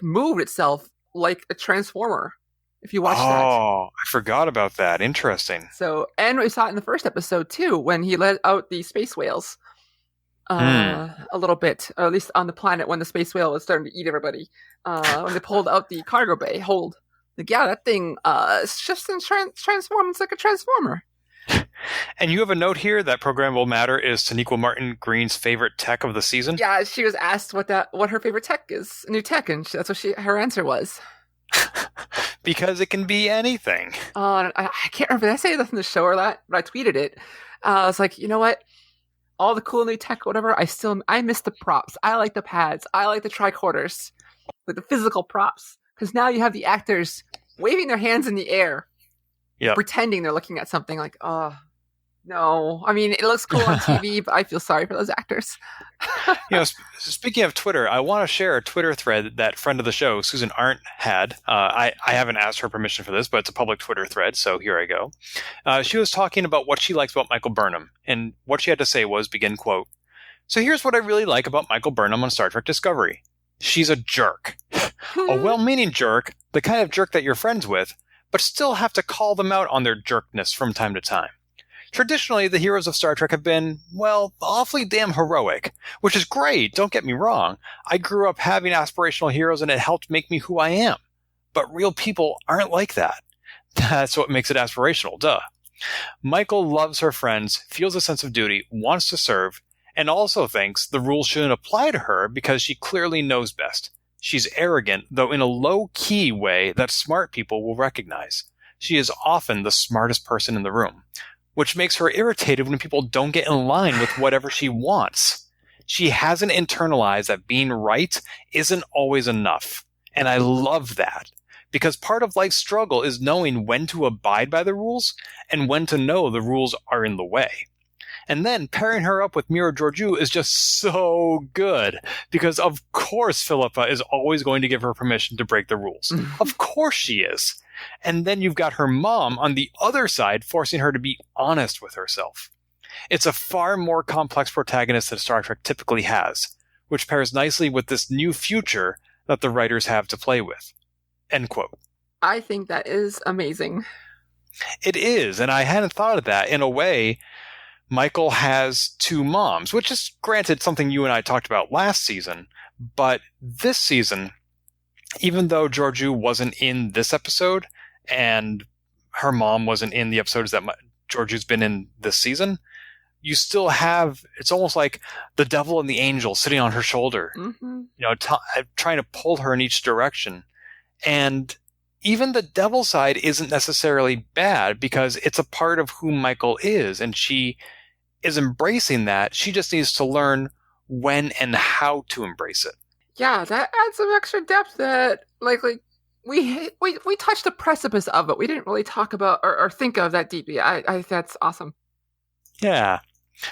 S3: moved itself like a transformer. If you watch that.
S2: Oh, I forgot about that. Interesting.
S3: So, and we saw it in the first episode too, when he let out the space whales. A little bit, or at least on the planet when the space whale was starting to eat everybody. When they pulled out the cargo bay hold. That thing shifts and transforms like a transformer.
S2: And you have a note here that programmable matter is Sonequa Martin Green's favorite tech of the season?
S3: Yeah, she was asked what her favorite tech is, new tech, and that's what her answer was.
S2: Because it can be anything.
S3: I can't remember. Did I say this in the show or that? But I tweeted it. I was like, you know what? All the cool new tech, whatever, I miss the props. I like the pads. I like the tricorders. Like the physical props. Because now you have the actors waving their hands in the air.
S2: Yep.
S3: Pretending they're looking at something like, oh, no. I mean, it looks cool on TV, but I feel sorry for those actors.
S2: Speaking of Twitter, I want to share a Twitter thread that friend of the show, Susan Arndt, had. I haven't asked her permission for this, but it's a public Twitter thread, so here I go. She was talking about what she likes about Michael Burnham, and what she had to say was, begin quote, "So here's what I really like about Michael Burnham on Star Trek Discovery. She's a jerk. A well-meaning jerk, the kind of jerk that you're friends with, but still have to call them out on their jerkness from time to time. Traditionally, the heroes of Star Trek have been, well, awfully damn heroic, which is great, don't get me wrong. I grew up having aspirational heroes and it helped make me who I am. But real people aren't like that. That's what makes it aspirational, duh. Michael loves her friends, feels a sense of duty, wants to serve, and also thinks the rules shouldn't apply to her because she clearly knows best. She's arrogant, though in a low-key way that smart people will recognize. She is often the smartest person in the room, which makes her irritated when people don't get in line with whatever she wants. She hasn't internalized that being right isn't always enough. And I love that, because part of life's struggle is knowing when to abide by the rules and when to know the rules are in the way. And then pairing her up with Mira Georgiou is just so good, because of course Philippa is always going to give her permission to break the rules. Of course she is. And then you've got her mom on the other side forcing her to be honest with herself. It's a far more complex protagonist than Star Trek typically has, which pairs nicely with this new future that the writers have to play with. End quote.
S3: I think that is amazing.
S2: It is, and I hadn't thought of that. In a way, Michael has two moms, which is granted something you and I talked about last season, but this season, even though Georgiou wasn't in this episode, and her mom wasn't in the episodes that Georgiou's been in this season, you still have, it's almost like the devil and the angel sitting on her shoulder, trying to pull her in each direction. And even the devil side isn't necessarily bad, because it's a part of who Michael is, and she is embracing that. She just needs to learn when and how to embrace it.
S3: Yeah, that adds some extra depth that, we touched the precipice of it. We didn't really talk about or think of that deeply. I that's awesome.
S2: Yeah.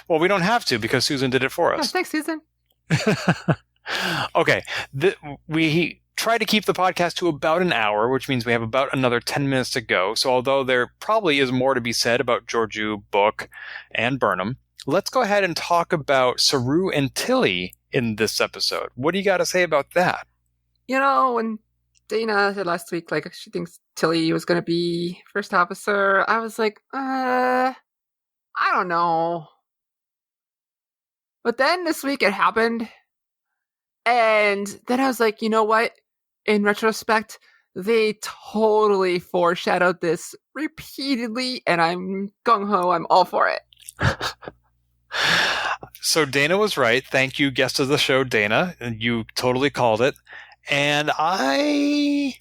S2: Well, we don't have to because Susan did it for us.
S3: Yeah, thanks, Susan.
S2: Okay. We try to keep the podcast to about an hour, which means we have about another 10 minutes to go. So although there probably is more to be said about Georgiou, Book, and Burnham, let's go ahead and talk about Saru and Tilly in this episode. What do you got to say about that?
S3: When Dana said last week, like, she thinks Tilly was going to be first officer, I was like, I don't know. But then this week it happened. And then I was like, you know what? In retrospect, they totally foreshadowed this repeatedly, and I'm gung-ho. I'm all for it.
S2: So Dana was right. Thank you, guest of the show, Dana. You totally called it. And I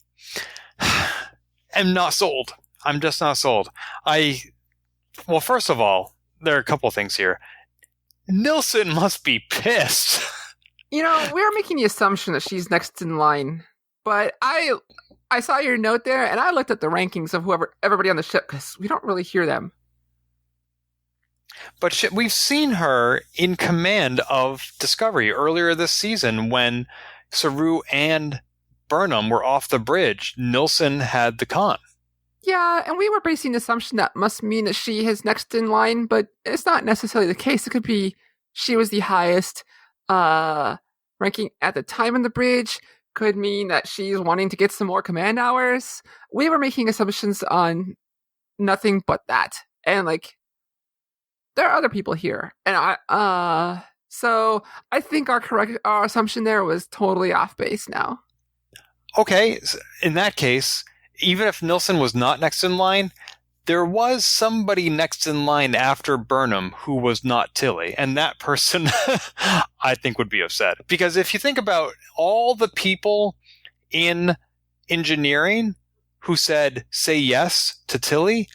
S2: am not sold. I'm just not sold. Well, first of all, there are a couple things here. Nilsson must be pissed.
S3: We're making the assumption that she's next in line. But I saw your note there, and I looked at the rankings of everybody on the ship, because we don't really hear them.
S2: But we've seen her in command of Discovery earlier this season when Saru and Burnham were off the bridge. Nilsson had the con.
S3: Yeah, and we were basing the assumption that must mean that she is next in line, but it's not necessarily the case. It could be she was the highest ranking at the time on the bridge. Could mean that she's wanting to get some more command hours. We were making assumptions on nothing but that. And, like, there are other people here. And so I think our assumption there was totally off base now.
S2: Okay, in that case, even if Nilsson was not next in line, there was somebody next in line after Burnham who was not Tilly, and that person I think would be upset. Because if you think about all the people in engineering who said say yes to Tilly,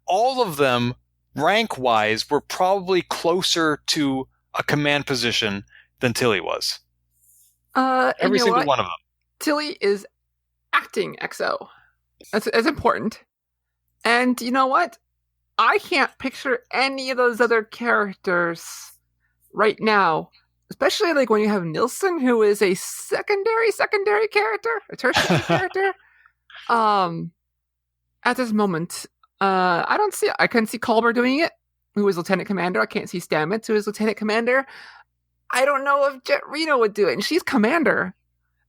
S2: all of them rank-wise were probably closer to a command position than Tilly was. Every single one of them.
S3: Tilly is acting XO. That's important. And you know what? I can't picture any of those other characters right now. Especially like when you have Nilsson, who is a secondary character, a tertiary character. At this moment, I couldn't see Culber doing it, who is Lieutenant Commander. I can't see Stamets, who is Lieutenant Commander. I don't know if Jet Reno would do it, and she's Commander.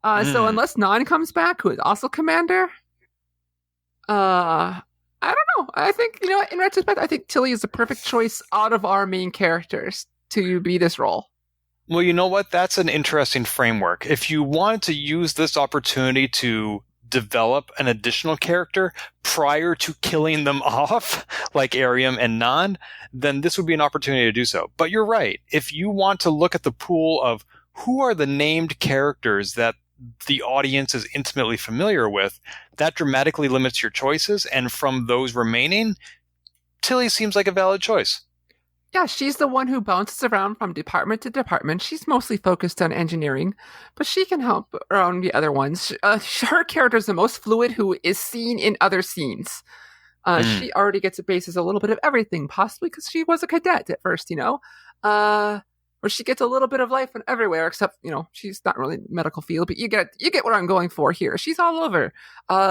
S3: So unless Nan comes back, who is also Commander, I don't know. I think, in retrospect, I think Tilly is the perfect choice out of our main characters to be this role.
S2: Well, you know what? That's an interesting framework. If you wanted to use this opportunity to develop an additional character prior to killing them off, like Ariam and Nan, then this would be an opportunity to do so. But you're right. If you want to look at the pool of who are the named characters that the audience is intimately familiar with, that dramatically limits your choices. And from those remaining, Tilly seems like a valid choice.
S3: Yeah, she's the one who bounces around from department to department. She's mostly focused on engineering, but she can help around the other ones. Her character is the most fluid, who is seen in other scenes. She already gets a basis a little bit of everything, possibly because she was a cadet at first, where she gets a little bit of life from everywhere, except, she's not really medical field, but you get what I'm going for here. She's all over.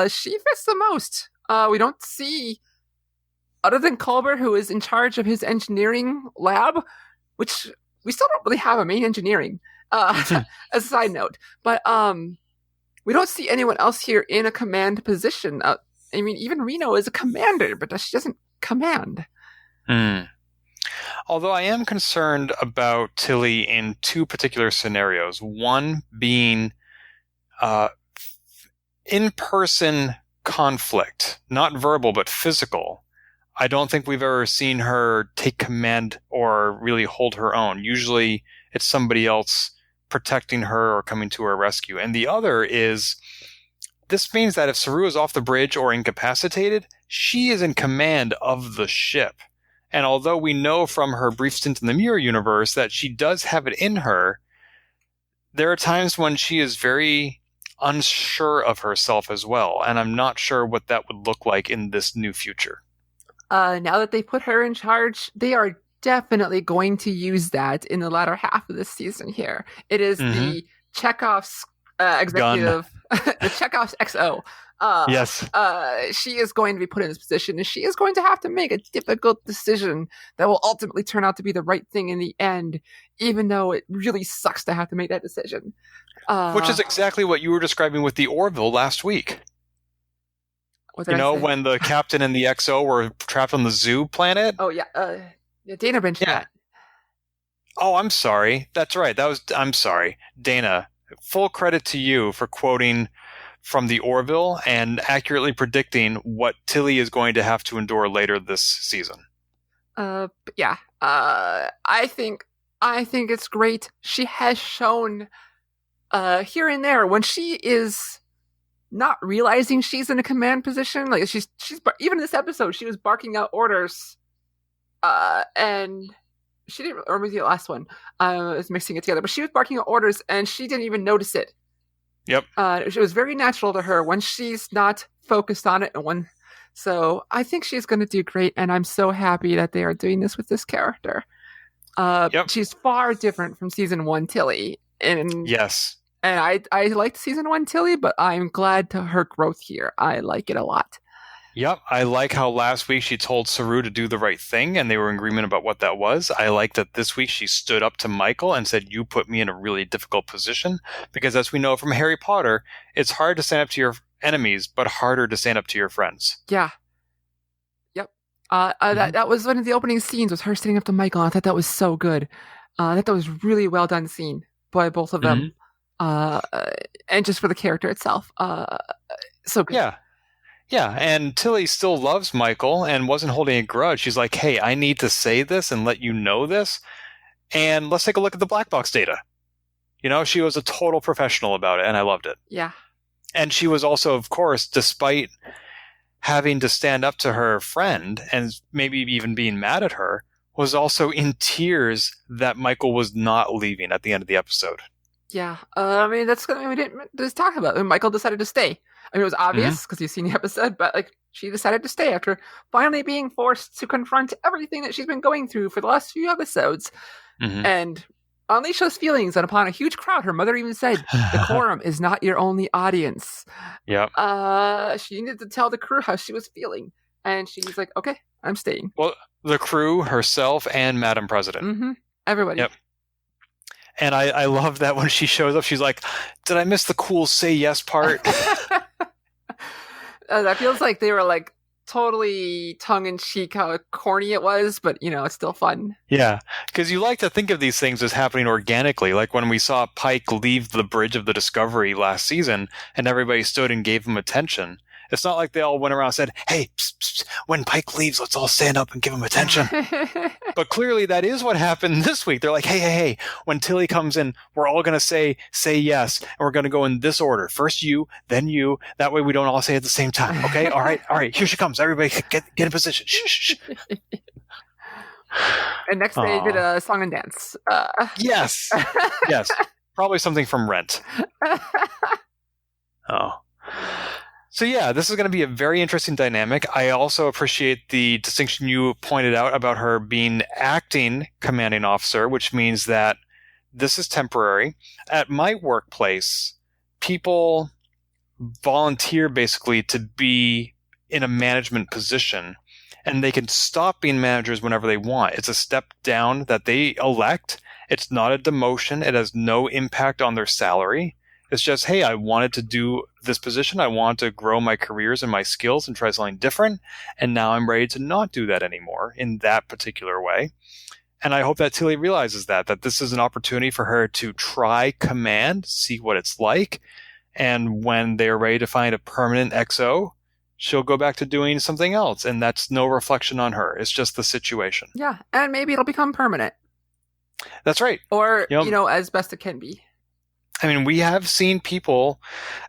S3: She fits the most. We don't see, other than Culber, who is in charge of his engineering lab, which we still don't really have a main engineering, as a side note. But we don't see anyone else here in a command position. Even Reno is a commander, but she doesn't command.
S2: Although I am concerned about Tilly in two particular scenarios. One being in-person conflict, not verbal, but physical. I don't think we've ever seen her take command or really hold her own. Usually it's somebody else protecting her or coming to her rescue. And the other is, this means that if Saru is off the bridge or incapacitated, she is in command of the ship. And although we know from her brief stint in the Mirror Universe that she does have it in her, there are times when she is very unsure of herself as well. And I'm not sure what that would look like in this new future.
S3: Now that they put her in charge, they are definitely going to use that in the latter half of this season here. It is the Chekhov's executive, the Chekhov's XO.
S2: Yes.
S3: She is going to be put in this position, and she is going to have to make a difficult decision that will ultimately turn out to be the right thing in the end, even though it really sucks to have to make that decision.
S2: Which is exactly what you were describing with the Orville last week. When the captain and the XO were trapped on the zoo planet?
S3: Oh, yeah. Dana mentioned that.
S2: Oh, I'm sorry. That's right. I'm sorry. Dana, full credit to you for quoting from the Orville and accurately predicting what Tilly is going to have to endure later this season.
S3: I think it's great. She has shown here and there when she is not realizing she's in a command position. Like she's even in this episode, she was barking out orders, and she didn't. Or maybe the last one, I was mixing it together. But she was barking out orders, and she didn't even notice it.
S2: Yep.
S3: It was very natural to her when she's not focused on it, and so I think she's going to do great, and I'm so happy that they are doing this with this character. She's far different from season 1 Tilly, and
S2: yes.
S3: And I liked season 1 Tilly, but I'm glad to her growth here. I like it a lot.
S2: Yep. I like how last week she told Saru to do the right thing, and they were in agreement about what that was. I like that this week she stood up to Michael and said, you put me in a really difficult position. Because as we know from Harry Potter, it's hard to stand up to your enemies, but harder to stand up to your friends.
S3: Yeah. Yep. That was one of the opening scenes, was her standing up to Michael. I thought that was so good. I thought that was really well done scene by both of them. And just for the character itself. So good.
S2: Yeah, and Tilly still loves Michael and wasn't holding a grudge. She's like, hey, I need to say this and let you know this, and let's take a look at the black box data. She was a total professional about it, and I loved it.
S3: Yeah.
S2: And she was also, of course, despite having to stand up to her friend and maybe even being mad at her, was also in tears that Michael was not leaving at the end of the episode.
S3: Yeah, that's something we didn't just talk about. And Michael decided to stay. I mean, it was obvious because you've seen the episode, but she decided to stay after finally being forced to confront everything that she's been going through for the last few episodes, and unleash those feelings. And upon a huge crowd, her mother even said, "The quorum is not your only audience."
S2: Yep.
S3: She needed to tell the crew how she was feeling, and she's like, "Okay, I'm staying."
S2: Well, the crew, herself, and Madam President.
S3: Everybody.
S2: Yep. And I love that when she shows up, she's like, did I miss the cool say yes part?
S3: That feels like they were totally tongue-in-cheek how corny it was, but it's still fun.
S2: Yeah, because you like to think of these things as happening organically, like when we saw Pike leave the bridge of the Discovery last season and everybody stood and gave him attention. It's not like they all went around and said, hey, psst, psst, when Pike leaves, let's all stand up and give him attention. But clearly that is what happened this week. They're like, hey, when Tilly comes in, we're all going to say yes, and we're going to go in this order. First you, then you. That way we don't all say it at the same time. Okay? All right. Here she comes. Everybody get in position. Shh.
S3: And next they did a song and dance.
S2: Yes. Probably something from Rent. Oh. So yeah, this is going to be a very interesting dynamic. I also appreciate the distinction you pointed out about her being acting commanding officer, which means that this is temporary. At my workplace, people volunteer basically to be in a management position, and they can stop being managers whenever they want. It's a step down that they elect. It's not a demotion. It has no impact on their salary. It's just, hey, I wanted to do this position. I want to grow my careers and my skills and try something different. And now I'm ready to not do that anymore in that particular way. And I hope that Tilly realizes that this is an opportunity for her to try command, see what it's like. And when they're ready to find a permanent XO, she'll go back to doing something else. And that's no reflection on her. It's just the situation.
S3: Yeah. And maybe it'll become permanent.
S2: That's right.
S3: Or, as best it can be.
S2: I mean, we have seen people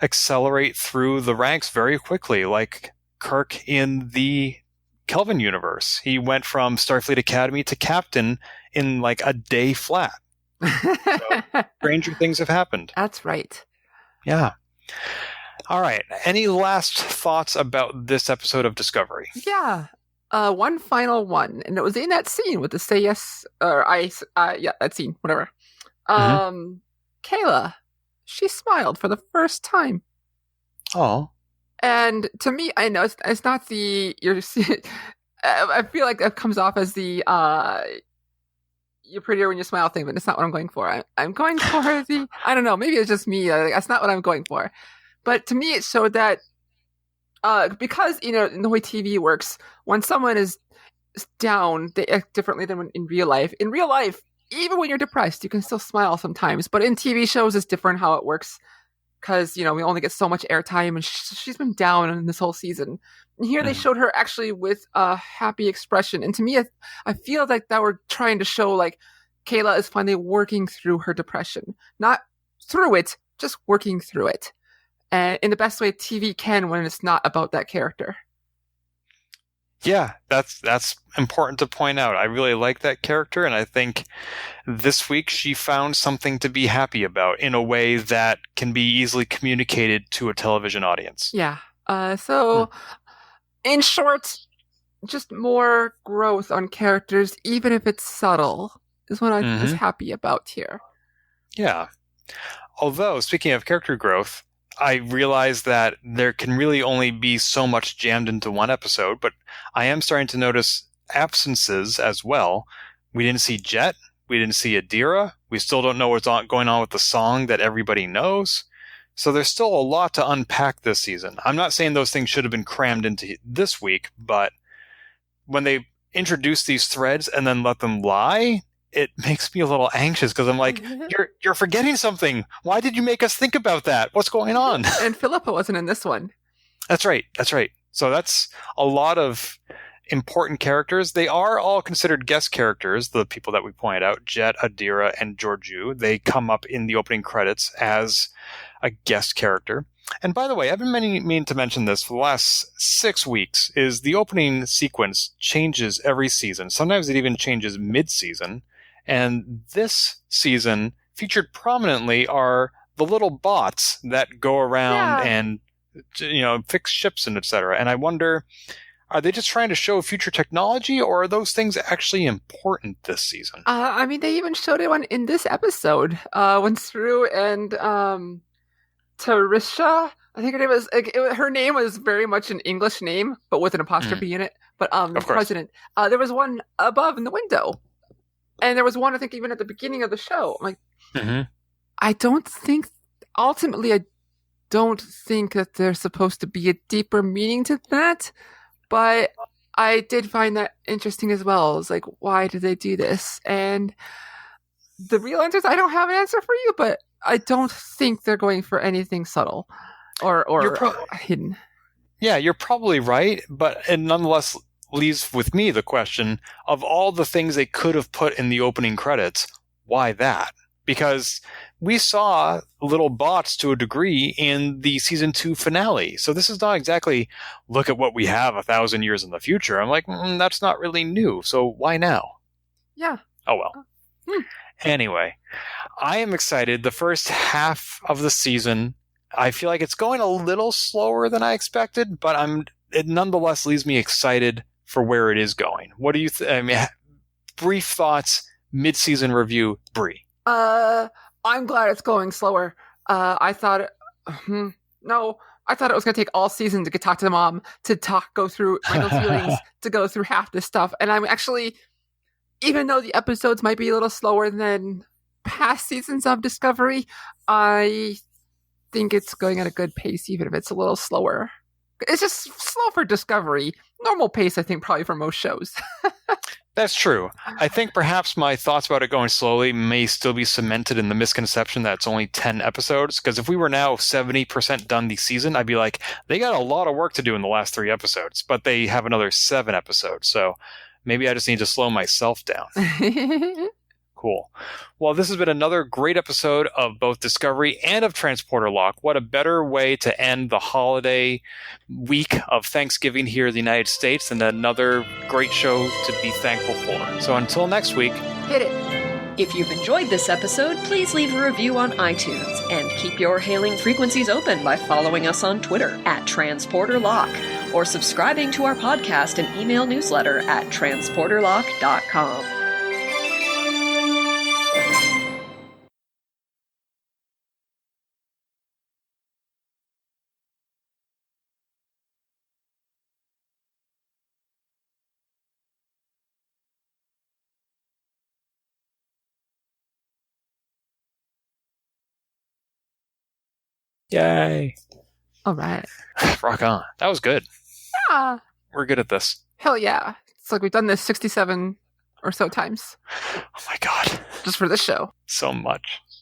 S2: accelerate through the ranks very quickly, like Kirk in the Kelvin universe. He went from Starfleet Academy to captain in a day flat. So, stranger things have happened.
S3: That's right.
S2: Yeah. All right. Any last thoughts about this episode of Discovery?
S3: Yeah. One final one, and it was in that scene with the say yes or I. Yeah, that scene, whatever. Kayla, she smiled for the first time.
S2: Oh.
S3: And to me, I know it's not the you're. I feel like that comes off as the you're prettier when you smile thing, but it's not what I'm going for. I'm going for the I don't know. Maybe it's just me. That's not what I'm going for. But to me, it showed that because in the way TV works, when someone is down, they act differently than in real life. In real life, even when you're depressed, you can still smile sometimes. But in TV shows, it's different how it works because we only get so much airtime, and she's been down in this whole season. And here they showed her actually with a happy expression, and to me, I feel like that we're trying to show like Kayla is finally working through her depression, not through it, just working through it. In the best way TV can when it's not about that character.
S2: Yeah, that's important to point out. I really like that character, and I think this week she found something to be happy about in a way that can be easily communicated to a television audience.
S3: Yeah. In short, just more growth on characters, even if it's subtle, is what I was happy about here.
S2: Yeah. Although, speaking of character growth, I realize that there can really only be so much jammed into one episode, but I am starting to notice absences as well. We didn't see Jet. We didn't see Adira. We still don't know what's going on with the song that everybody knows. So there's still a lot to unpack this season. I'm not saying those things should have been crammed into this week, but when they introduce these threads and then let them lie, it makes me a little anxious because I'm like, you're forgetting something. Why did you make us think about that? What's going on?
S3: And Philippa wasn't in this one.
S2: That's right. So that's a lot of important characters. They are all considered guest characters, the people that we pointed out, Jet, Adira, and Georgiou. They come up in the opening credits as a guest character. And by the way, I've been meaning to mention this for the last 6 weeks, is the opening sequence changes every season. Sometimes it even changes mid-season. And this season, featured prominently are the little bots that go around and fix ships and etc. And I wonder, are they just trying to show future technology, or are those things actually important this season?
S3: I mean, they even showed it in this episode. When Saru and Tarisha, I think her name was her name was very much an English name, but with an apostrophe in it. But the president, there was one above in the window. And there was one, I think, even at the beginning of the show. I'm like, I don't think that there's supposed to be a deeper meaning to that. But I did find that interesting as well. It's like, why did they do this? And the real answer is, I don't have an answer for you, but I don't think they're going for anything subtle or hidden. Yeah,
S2: you're probably right, but it nonetheless leaves with me the question of all the things they could have put in the opening credits, why that? Because we saw little bots to a degree in the season 2 finale. So this is not exactly look at what we have 1,000 years in the future. I'm like, that's not really new. So why now?
S3: Yeah.
S2: Oh, well. Anyway, I am excited. The first half of the season, I feel like it's going a little slower than I expected, but it nonetheless leaves me excited for where it is going. What do you brief thoughts, mid-season review, Bree?
S3: I'm glad it's going slower. I thought it was going to take all season to talk to the mom, go through Randall's feelings, to go through half this stuff. And I'm actually, even though the episodes might be a little slower than past seasons of Discovery, I think it's going at a good pace, even if it's a little slower. It's just slow for Discovery. Normal pace, I think, probably for most shows.
S2: That's true. I think perhaps my thoughts about it going slowly may still be cemented in the misconception that it's only 10 episodes. Because if we were now 70% done the season, I'd be like, they got a lot of work to do in the last 3 episodes. But they have another 7 episodes. So maybe I just need to slow myself down. Cool. Well, this has been another great episode of both Discovery and of Transporter Lock. What a better way to end the holiday week of Thanksgiving here in the United States, and another great show to be thankful for. So until next week,
S3: hit it.
S1: If you've enjoyed this episode, please leave a review on iTunes and keep your hailing frequencies open by following us on Twitter @TransporterLock or subscribing to our podcast and email newsletter at transporterlock.com.
S2: Yay.
S3: All right.
S2: Rock on. That was good.
S3: Yeah.
S2: We're good at this.
S3: Hell yeah. It's like we've done this 67 or so times.
S2: Oh my god.
S3: Just for this show.
S2: So much.